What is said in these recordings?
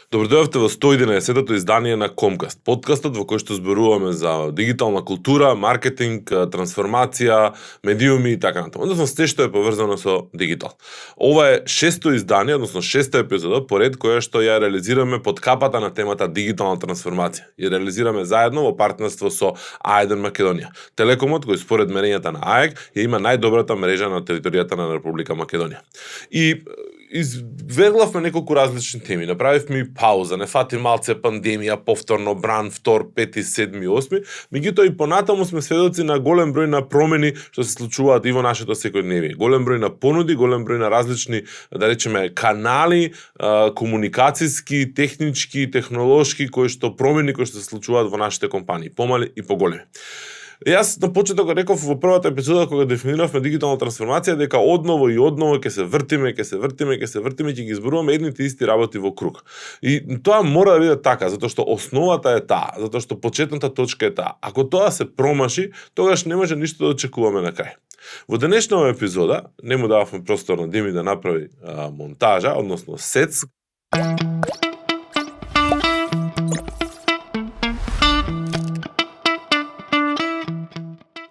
Добродојавте во 111-тото издание на Комкаст, подкастот во кој што зборуваме за дигитална култура, маркетинг, трансформација, медиуми и така натаму. Односно сте што е поврзано со дигитал. Ова е шесто издание, односно шеста епизода поред која што ја реализираме под капата на темата дигитална трансформација. И реализираме заедно во партнерство со A1 Македонија. Телекомот кој според мерењата на АЕК ја има најдобрата мрежа на територијата на Република Македонија. И извеглавме неколку различни теми, направивме и пауза, не фати малце пандемија, повторно бран, 2, 5, 7, 8, меѓутоа и понатаму сме сведоци на голем број на промени што се случуваат и во нашето секојдневие. Голем број на понуди, голем број на различни, да речеме, канали, комуникацијски, технички, технолошки, кои што промени кои што се случуваат во нашите компании, помали и поголеми. Јас на почеток реков во првата епизода кога дефиниравме дигитална трансформација дека одново и одново ќе се вртиме, ќе ги изборуваме едните исти работи во круг. И тоа мора да биде така, затоа што основата е таа, затоа што почетната точка е таа. Ако тоа се промаши, тогаш не може ништо да очекуваме на крај. Во денешната епизода не му дававме простор на Дими да направи монтажа, односно сец.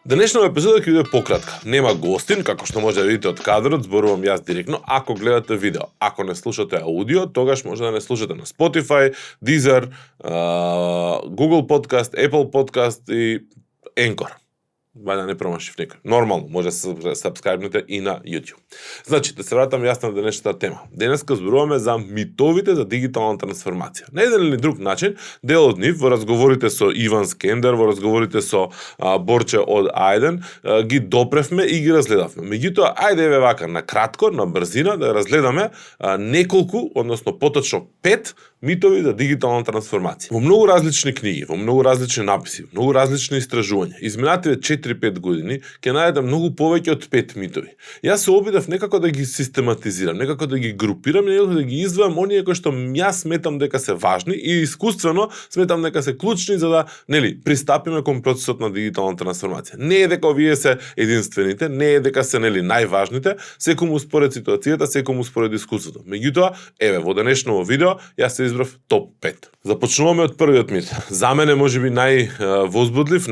Денешната епизода ќе биде пократка. Нема гостин, како што може да видите од кадрот, зборувам јас директно, ако гледате видео. Ако не слушате аудио, тогаш може да не слушате на Spotify, Deezer, Google Podcast, Apple Podcast и Anchor. Вајде не промашив некој. Нормално, може да се сабскрајбнете и на YouTube. Значи, да се вратам јас на денешната тема. Денеска зборуваме за митовите за дигитална трансформација. На еден или друг начин, дел од нив во разговорите со Иван Скендер, во разговорите со Борче од Ајден, ги допревме и ги разгледавме. Меѓутоа, ајде еве вака, на кратко, на брзина, да разгледаме неколку, односно поточно 5 митови за дигитална трансформација. Во многу различни книги, во многу различни написи, многу различни истражувања, изминативе 4-5 години, ќе најдете многу повеќе од 5 митови. Јас се обидев некако да ги систематизирам, некако да ги групирам, некако да ги издвојам оние кои што јас сметам дека се важни и искуствено сметам дека се клучни за да, пристапиме кон процесот на дигитална трансформација. Не е дека овие се единствените, не е дека се најважните, секому според ситуацијата, секому според искуството. Меѓутоа, еве во денешното видео јас се избрав топ 5. Започнуваме од првиот мит. За мене можеби највозбудлив,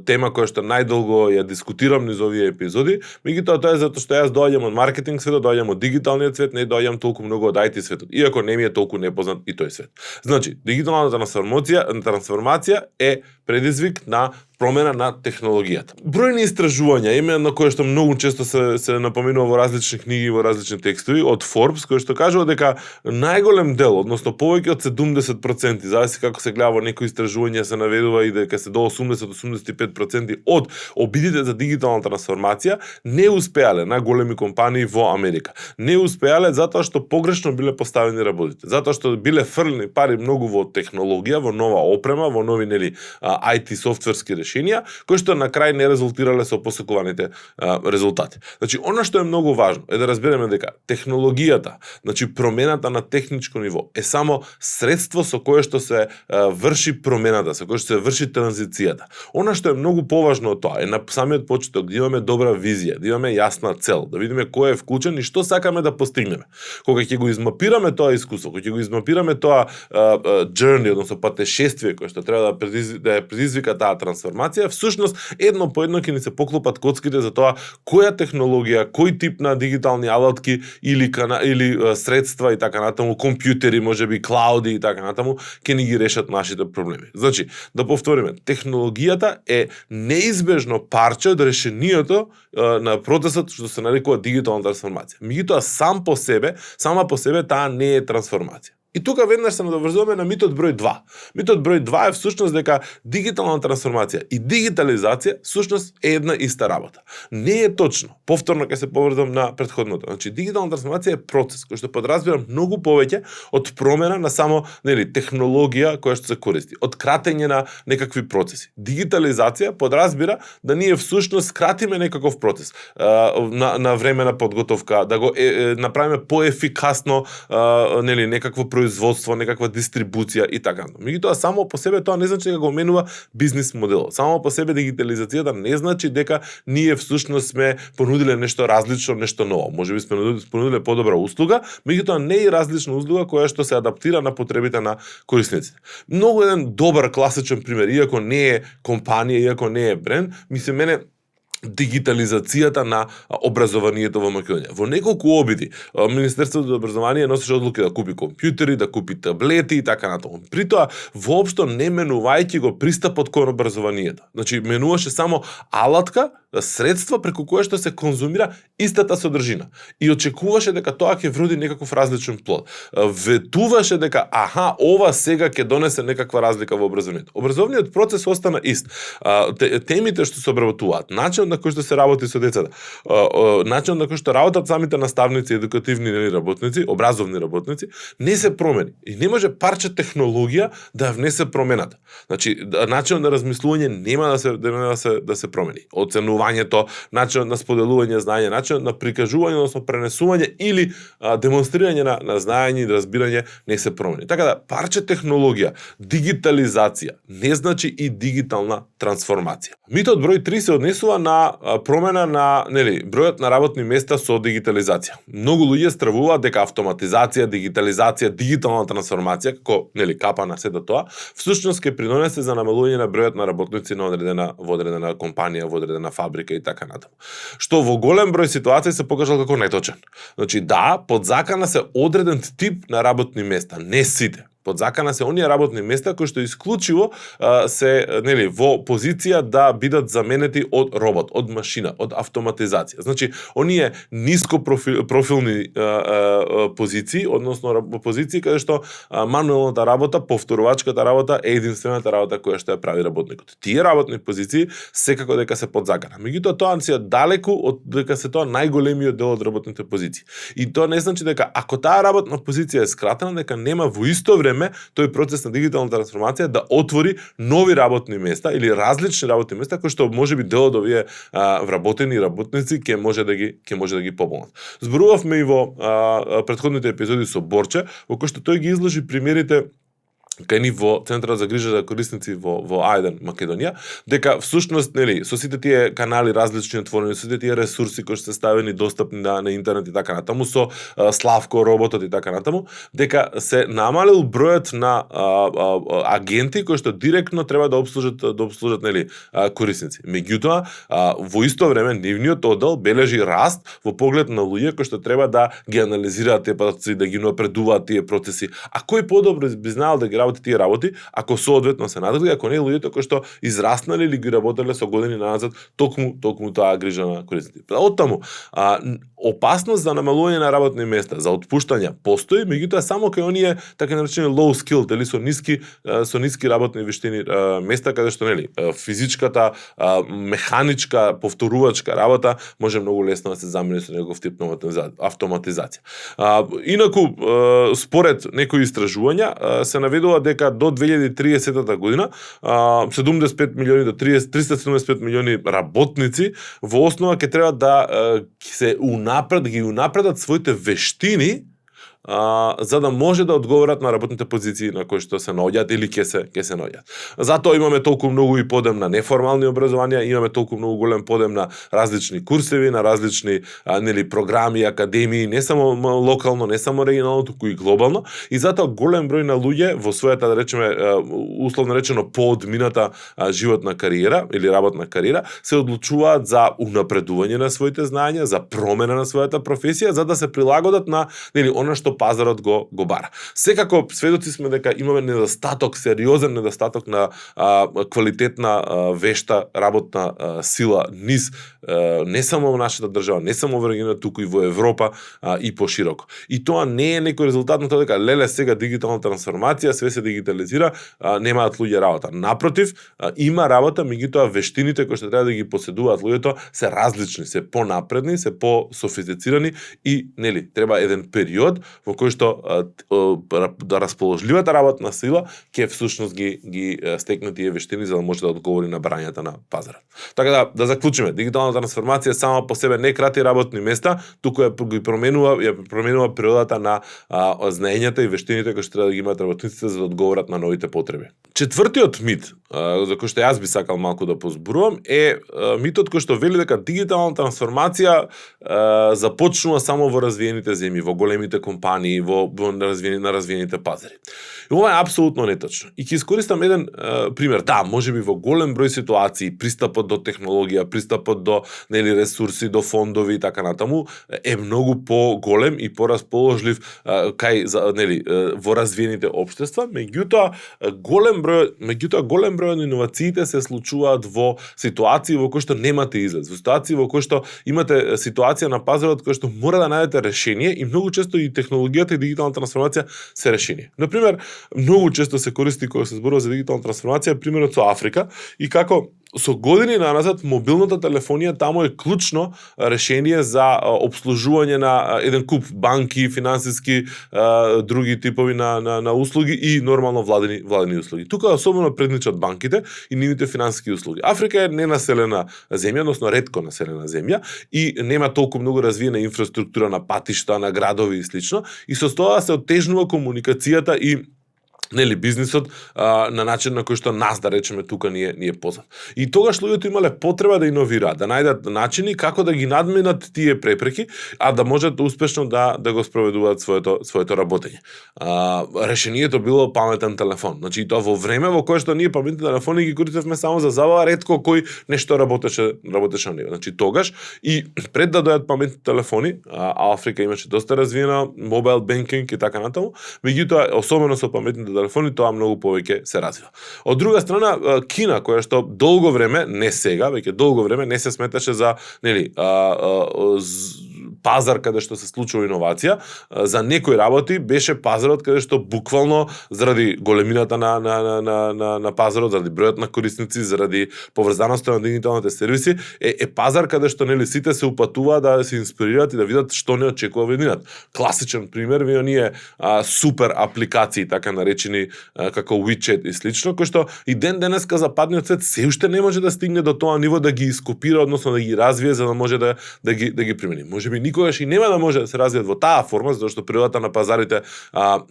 тема која што најдолго ја дискутирам низ овие епизоди, меѓутоа тоа е затоа што јас доаѓам од маркетинг светот, доаѓам од дигиталниот свет, не доаѓам толку многу од IT светот, иако не ми е толку непознат и тој свет. Значи, дигиталната трансформација е предизвик на промена на технологијата. Бројни истражувања има на кои што многу често се напоменува во различни книги, во различни текстови од Forbes, кој што кажува дека најголем дел, односно повеќе од 70%, зависи како се гледа во некои истражувања се наведува и дека се до 80-85% од обидите за дигитална трансформација не успеале на големи компании во Америка. Не успеале затоа што погрешно биле поставени работите, затоа што биле фрлени пари многу во технологија, во нова опрема, во нови IT софтверски решенија, кои што на крај не резултирале со посакуваните резултати. Значи, она што е многу важно е да разбереме дека технологијата, значи промената на техничко ниво е само средство со кое што се врши промената, со кое што се врши транзицијата. Она што е многу поважно од тоа е на самиот почеток да имаме добра визија, да имаме јасна цел, да видиме кој е вклучен и што сакаме да постигнеме. Кога ќе го измапираме тоа искуство, кога ќе го измапираме тоа journey, односно патешествие кое што треба да предизвика таа трансформација, всушност едно по едно ќе ни се поклопат коцките за тоа која технологија, кој тип на дигитални алатки или средства и така натаму, компјутери, можеби клауди и така натаму, ќе ни ги решат нашите проблеми. Значи, да повториме, технологијата е неизбежно парче од решението на процесот што се нарекува дигитална трансформација. Меѓутоа сама по себе таа не е трансформација. И тука веднаш се надоврзуваме на митот број 2. Митот број 2 е всушност дека дигитална трансформација и дигитализација всушност е една иста работа. Не е точно. Повторно ќе се поврзам на претходното. Значи, дигитална трансформација е процес кој што подразбира многу повеќе од промена на само технологија која што се користи, од кратење на некакви процеси. Дигитализација подразбира да ние всушност скратиме некаков процес на време на подготовка, да го направиме поефикасно некакво производство, некаква дистрибуција и така. Меѓутоа само по себе тоа не значи дека го менува бизнис моделот. Само по себе дигитализацијата не значи дека ние всушност сме понудиле нешто различно, нешто ново. Можеби сме понудиле подобра услуга, меѓутоа не и различна услуга која што се адаптира на потребите на корисниците. Многу еден добар класичен пример, иако не е компанија, иако не е бренд, ми се мене дигитализацијата на образованието во Македонија. Во неколку обиди Министерството за образование носеше одлуки да купи компјутери, да купи таблети и така натаму. Притоа воопшто не менувајќи го пристапот кон образованието. Значи менуваше само алатка, средства преку кое што се конзумира истата содржина и очекуваше дека тоа ќе вроди некаков различен плод. Ветуваше дека ова сега ќе донесе некаква разлика во образованието. Образовниот процес остана ист. Темите што се обработуваат, начинот на кој што се работи со децата, начинот на кој што работат самите наставници, едукативни работници, образовни работници, не се промени. И не може парче технологија да внесе промената. Значи, начинот на размислување нема да се промени. Оценувањето, начинот на споделување знаење, начинот на прикажување, односно пренесување или демонстрирање на знаење и разбирање не се промени. Така да, парче технологија, дигитализација, не значи и дигитална трансформација. Митот број 3 се однесува на промена на бројот на работни места со дигитализација. Многу луѓе стравуваат дека автоматизација, дигитализација, дигитална трансформација, како капа на сето тоа, всушност ќе придонесе за намалување на бројот на работници во одредена компанија, во одредена фабрика и така натаму. Што во голем број ситуации се покажал како неточен. Значи да, под закана се одреден тип на работни места, не сите. Под закана се оние работни места кои што исклучиво се во позиција да бидат заменети од робот, од машина, од автоматизација. Значи, оние ниско профилни позиции, односно позиции каде што мануелната работа, повторувачката работа е единствената работа која што ја прави работникот. Тие работни позиции секако дека се под закана. Меѓутоа тоа си е далеку од дека се тоа најголемиот дел од работните позиции. И тоа не значи дека ако таа работна позиција е скратена, дека нема во исто време тој процес на дигитална трансформација да отвори нови работни места или различни работни места кои што можеби дел од овие вработени работници ќе може да ги пополнат. Зборувавме и во претходните епизоди со Борче, во кој што тој ги изложи примерите кај ни во Центарот за грижа за корисници во А1 Македонија, дека всушност со сите тие канали различни отворени, со сите тие ресурси кои се ставени достапни на интернет и така натаму, со Славко роботот и така натаму, дека се намалил бројот на агенти кои што директно треба да обслужат корисници. Меѓутоа, во исто време нивниот оддел бележи раст во поглед на луѓе кои што треба да ги анализираат тие процеси, да ги напредуваат тие процеси. А кој подобро би знаел да ги тие работи, ако соодветно се надржи, ако не луѓето кои што израснале или ги работеле со години назад токму таа грижа на корисниците. Оттаму, опасност за намалување на работни места, за отпуштање постои, меѓутоа само кај оние така наречени low skilled или со ниски работни вештини места каде што физичката, механичка, повторувачка работа може многу лесно да се замени со некој тип на автоматизација. Инаку според некои истражувања се наведува дека до 2030 година 75 милиони до 375 милиони работници во основа ќе треба да ги унапредат своите вештини за да може да одговорат на работните позиции на кои што се наоѓаат или ќе се наоѓаат. Затоа имаме толку многу и подем на неформални образование, имаме толку многу голем подем на различни курсеви, на различни програми, академии, не само локално, не само регионално, туку и глобално, и затоа голем број на луѓе во својата, да речеме, условно речено поодмината животна кариера или работна кариера, се одлучуваат за унапредување на своите знаења, за промена на својата професија, за да се прилагодат на она што пазарот го бара. Секако сведоци сме дека имаме недостаток, сериозен недостаток на квалитетна вешта работна сила низ не само во нашата држава, не само во регионот, туку и во Европа и пошироко. И тоа не е некој резултат на тоа дека сега дигитална трансформација, све се дигитализира, немаат луѓе работа. Напротив, има работа, меѓутоа вештините кои што треба да ги поседуваат луѓето се различни, се понапредни, се пософистицирани и треба еден период во кои што да расположливата работна сила ќе всушност ги стекне тие вештини за да може да одговори на барањата на пазарот. Така да заклучиме, дигиталната трансформација само по себе не крати работни места, туку ги променува природата на знаењата и вештините кои што треба да ги имаат работниците за да одговорат на новите потреби. Четвртиот мит, за кој што јас би сакал малку да позборувам, е митот кој што вели дека дигиталната трансформација започнува само во развиените земји, во големите компании, во на развиените пазари. И ова е апсолутно неточно. И ќе искористам еден пример. Да, можеби во голем број ситуации пристапот до технологија, пристапот до ресурси, до фондови и така натаму е многу поголем и порасположлив во развиените општества, меѓутоа голем број од иновациите се случуваат во ситуации во кои што немате излез, во ситуации во кои што имате ситуација на пазарот кој што мора да најдете решение и многу често и технологијата и дигиталната трансформација се решение. Например, многу често се користи кога се зборува за дигитална трансформација примерот со Африка и како со години наназад мобилната телефонија таму е клучно решение за обслужување на еден куп банки, финансиски, други типови на услуги и нормално владени услуги. Тука особено предничат банките и нивните финансиски услуги. Африка е ненаселена земја, односно ретко населена земја и нема толку многу развиена инфраструктура на патишта, на градови и слично, и со тоа се оттежнува комуникацијата и бизнисот на начин на кој што нас, да речеме, тука ни е познат. И тогаш луѓето имале потреба да иновираат, да најдат начини како да ги надминат тие препреки, а да можат успешно да го спроведуваат своето работење. Решението било паметен телефон. Значи, тоа во време во кое што ние паметни телефони ги користевме само за забава, ретко кој нешто работеше на него. Значи, тогаш и пред да дојдат паметни телефони, Африка имаше доста развиена мобайл бенкинг и така натаму, меѓутоа особено со паметните телефони тоа многу повеќе се развива. Од друга страна, Кина, која што долго време, не сега, веќе долго време не се сметаше за пазар каде што се случува иновација, за некои работи беше пазарот каде што буквално заради големината на пазарот, заради бројот на корисници, заради поврзаноста на дигиталните сервиси, е пазар каде што сите се упатуваат да се инспирираат и да видат што не очекува веднинат. Класичен пример ви оние супер апликации, така наречени како WeChat и слично, кои што и денеска западниот свет се уште не може да стигне до тоа ниво да ги ископира, односно да ги развие за да може да ги примени. Можеби никогаш и нема да може да се развијат во таа форма, затоа што природата на пазарите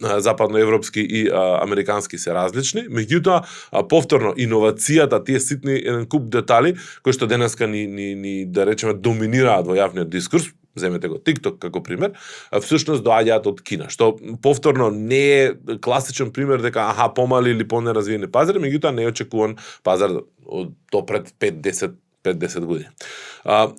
западноевропски и американски се различни, меѓутоа повторно иновацијата, тие ситни еден куп детали кои што денеска ни да речеме доминираат во јавниот дискурс, земете го TikTok како пример, всушност доаѓаат од Кина, што повторно не е класичен пример дека помали или понеразвиени пазари, меѓутоа не е очекуван пазар до пред 5-10 години.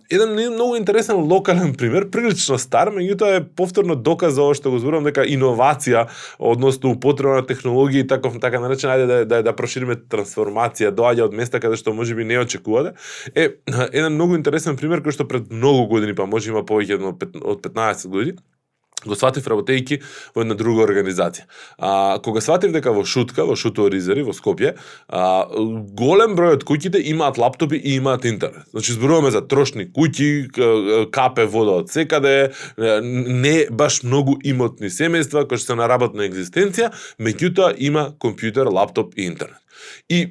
Еден многу интересен локален пример, прилично стар, меѓутоа е повторно доказ за ова што го зборувам, дека иновација, односно употреба на технологии и така наречена, да прошириме трансформација, доаѓа од места каде што можеби не очекувате, е еден многу интересен пример кој што пред многу години, па може има повеќе од 15 години, го сватив работејќи во една друга организација. Кога сватив дека во Шутово Ризери, во Скопје, голем број од куќите имаат лаптопи и имаат интернет. Значи, зборуваме за трошни куќи, капе вода од секаде, не баш многу имотни семејства кои се на работна екзистенција, меѓутоа има компјутер, лаптоп и интернет. И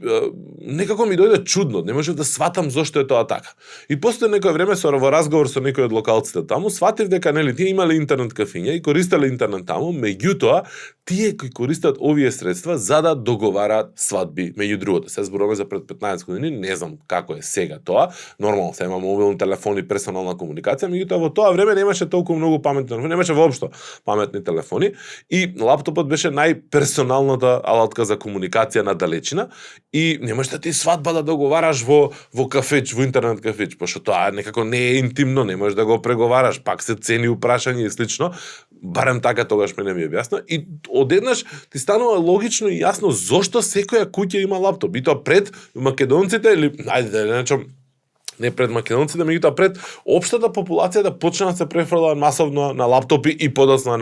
некако ми дојде чудно, не можев да сватам зошто е тоа така. И после некој време во разговор со некој од локалците таму, сватив дека тие имале интернет кафиња и користеле интернет таму, меѓутоа тие кои користат овие средства за да договараат свадби меѓу другото. Се зборуваме за пред 15 години, не знам како е сега тоа. Нормално се има мобилни телефони, персонална комуникација, меѓутоа во тоа време немаше толку многу паметни телефони, немаше воопшто паметни телефони и лаптопот беше најперсоналната алатка за комуникација на далечина и не можеш да ти свадба да договараш во кафеч, во интернет кафеч, пошто тоа некако не е интимно, не можеш да го преговараш, пак се цени упрашање и слично. Барем така тогаш мене ми објасна и одеднаш ти станува логично и јасно зошто секоја куќа има лаптоп. И тоа пред македонците или ајде да речам не пред македонците, меѓутоа пред општата популација да почнат да се префрлаат масовно на лаптопи и подоцна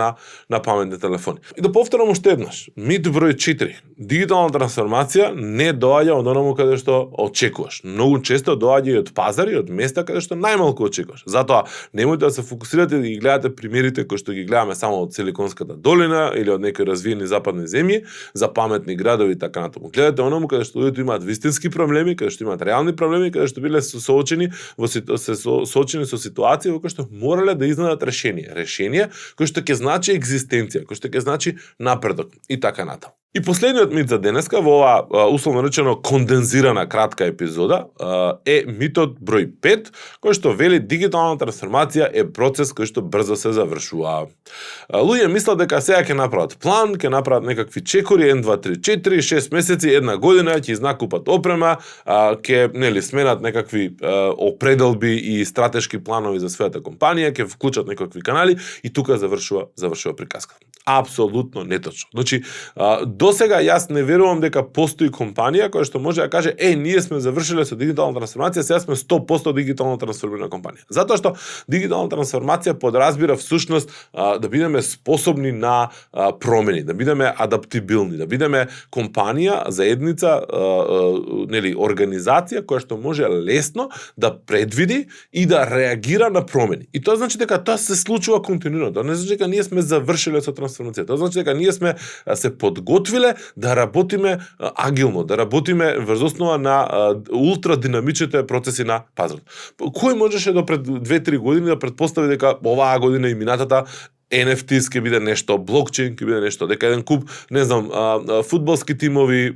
на паметни телефони. И да повторам уште еднаш, мит број 4. Дигитална трансформација не доаѓа од онаму каде што очекуваш. Многу често доаѓа и од пазари, од места каде што најмалку очекуваш. Затоа немојте да се фокусирате да ги гледате примерите кои што ги гледаме само од Силиконската долина или од некои развиени западни земји за паметни градови и така натаму. Гледате онаму каде што луѓето имаат вистински проблеми, каде што имаат реални проблеми, каде што биле соочени со ситуација во кои што морале да изнадат решение кој што ќе значи екзистенција, кој што ќе значи напредок и така натаму. И последниот мит за денеска во оваа условно речено кондензирана кратка епизода е митот број 5, кој што вели дигитална трансформација е процес кој што брзо се завршува. Луѓе мислат дека сега ќе направат план, ќе направат некакви чекори 1 2 3 4 6 месеци, една година ќе изнакупат опрема, ќе сменат некакви определби и стратешки планови за својата компанија, ќе вклучат некакви канали и тука завршува приказката. Апсолутно неточно. Значи, досега јас не верувам дека постои компанија која што може да каже ние сме завршиле со дигитална трансформација, сега сме 100% дигитално трансформирана компанија. Затоа што дигитална трансформација подразбира всушност да бидеме способни на промени, да бидеме адаптибилни, да бидеме компанија, заедница, организација која што може лесно да предвиди и да реагира на промени. И тоа значи дека тоа се случува континуирано. Тоа не значи дека ние сме завршиле со трансформација. Тоа значи дека ние сме се подготвиле да работиме агилно, да работиме врз основа на ултрадинамичните процеси на пазарот. Кој можеше до пред 2-3 години да претпостави дека оваа година и минатата NFTs ќе биде нешто, блокчейн ќе биде нешто, дека еден куп, фудбалски тимови,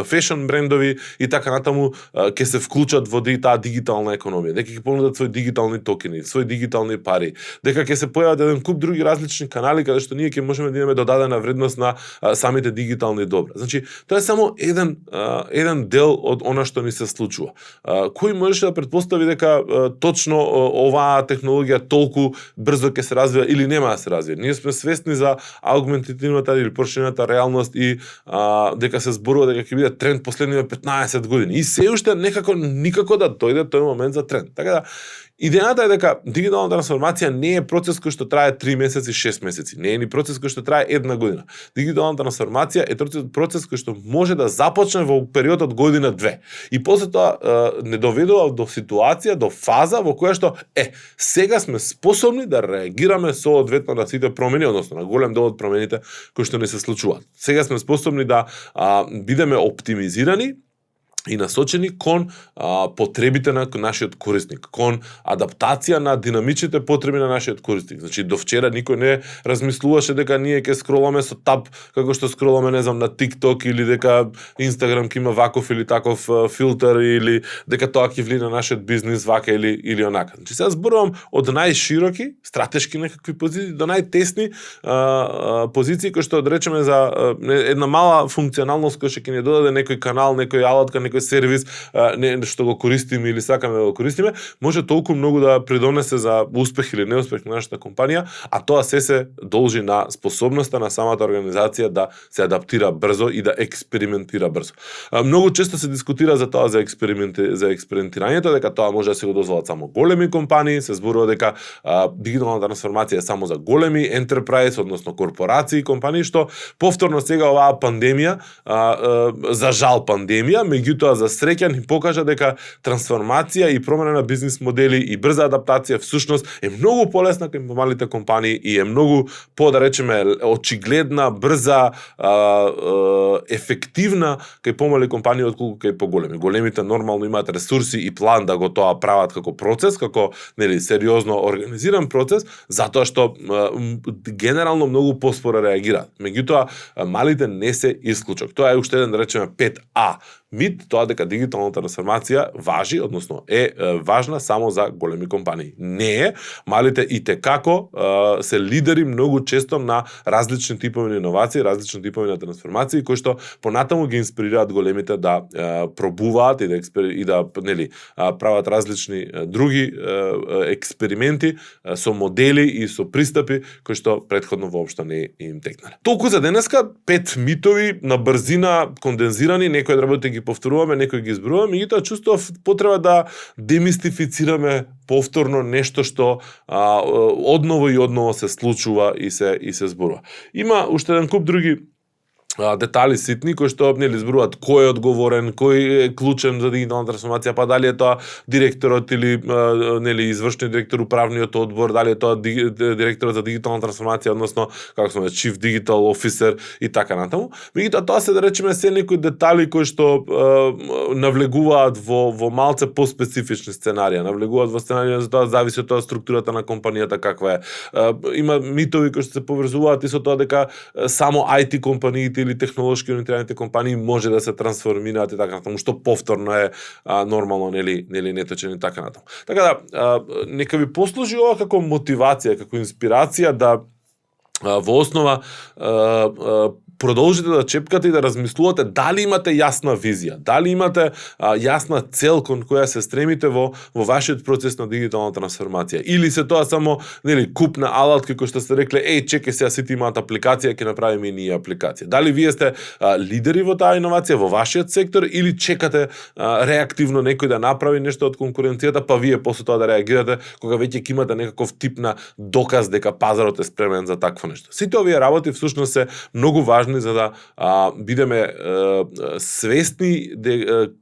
фешн брендови и така натаму ќе се вклучат во таа дигитална економија, дека ќе понудат свои дигитални токени, свои дигитални пари, дека ќе се појават еден куп други различни канали каде што ние ќе можеме да имаме додадена вредност на самите дигитални добра. Значи, тоа е само еден дел од она што ни се случува. Кој можеше да претпостави дека точно оваа технологија толку брзо ќе се развива или нема да се развива. Ние сме свесни за аугментативната или проширената реалност и дека се зборува дека ќе биде тренд последниве 15 години. И се уште никако да дојде тој момент за тренд. Така да идејата е дека дигитална трансформација не е процес кој што трае 3 месеци, 6 месеци. Не е ни процес кој што трае една година. Дигитална трансформација е процес кој што може да започне во период од година-две. И после тоа не доведува до ситуација, до фаза во која што сега сме способни да реагираме соодветно на сите промени, односно на голем дел од промените кои што не се случуваат. Сега сме способни да бидеме оптимизирани и насочени кон потребите на нашиот корисник, кон адаптација на динамичните потреби на нашиот корисник. Значи, до вчера никој не размислуваше дека ние ќе скроламе со таб, како што скроламе, на TikTok, или дека Instagram ќе има ваков или таков филтер, или дека тоа ќе влие на нашиот бизнис вака или онака. Значи, сега зборувам од најшироки, стратешки некакви позиции, до најтесни позиции, кои што одречеме за една мала функционалност која ќе ни додаде некој канал, некој алатка, некој сервис што го користиме или сакаме да го користиме, може толку многу да придонесе за успех или неуспех на нашата компанија, а тоа се должи на способноста на самата организација да се адаптира брзо и да експериментира брзо. Многу често се дискутира за тоа за експериментирањето, дека тоа може да се го дозволат само големи компании, се зборува дека дигитална трансформација е само за големи enterprise, односно корпорации, компании, што повторно сега оваа пандемија, за жал пандемија, меѓутоа за среќа ни покажа дека трансформација и промена на бизнис модели и брза адаптација всушност е многу полесна кај малите компании и е многу да речеме очигледна, брза, ефективна кај помали компании отколку кај поголеми. Големите нормално имаат ресурси и план да го тоа прават како процес, како сериозно организиран процес, затоа што генерално многу поспоро реагираат. Меѓутоа малите не се исклучок. Тоа е уште еден да речеме 5А мит, тоа дека дигитална трансформација важи, односно е важна само за големи компании. Не е, малите и текако се лидери многу често на различни типови на иновации, различни типови на трансформации, кои што понатаму ги инспирираат големите да пробуваат и да прават различни други експерименти со модели и со пристапи кои што претходно воопшто не им текнале. Толку за денеска, 5 митови на брзина кондензирани, некои работи ги повторуваме, некои ги изборуваме, меѓутоа чувствував потреба да демистифицираме повторно нешто што одново и одново се случува и се зборува. Има уште еден куп други детали ситни кои што нели зборуваат кој е одговорен, кој е клучен за дигитална трансформација, па дали е тоа директорот или нели извршниот директор, управниот одбор, дали е тоа директорот за дигитална трансформација, односно како сме Chief Digital Officer и така натаму. Меѓутоа тоа се да речеме се некои детали кои што навлегуваат во малце поспецифични сценарија, навлегуваат во сценарија за тоа зависи од тоа структурата на компанијата каква е. Има митови кои што се поврзуваат и со тоа дека само IT компаниите или технолошки ориентираните компании може да се трансформираат и така натаму, што повторно е нормално нели неточен и така натаму. Така да нека ви послужи ова како мотивација, како инспирација да во основа продолжите да чепкате и да размислувате дали имате јасна визија, дали имате јасна цел кон која се стремите во вашиот процес на дигитална трансформација, или се тоа само нели куп на алатки кои што сте рекле чекај сега сите имаат апликација, ќе направиме и ние апликација. Дали вие сте лидери во таа иновација во вашиот сектор или чекате реактивно некој да направи нешто од конкуренцијата, па вие после тоа да реагирате кога веќе ќе имате некаков тип на доказ дека пазарот е спремен за такво нешто. Сите овие работи всушност се многу важни за да бидеме свесни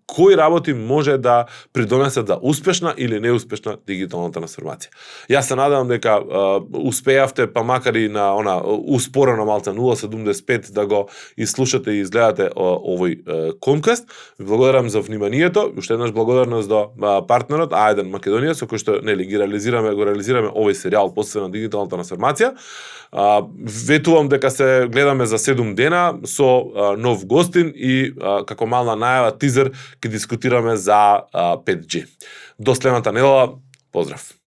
кои работи може да придонесат за успешна или неуспешна дигитална трансформација. Јас се надевам дека успеавте, па макар и на успорено малце 0.75 да го изслушате и изгледате овој конквест. Ви благодарам за вниманието. Уште еднаш благодарност до партнерот А1 Македонија со кој што нели го реализираме овој серијал посветен на дигитална трансформација. Ветувам дека се гледаме за 7 дена со нов гостин и како мална најава тизер ќе дискутираме за 5G. До следната недела, поздрав!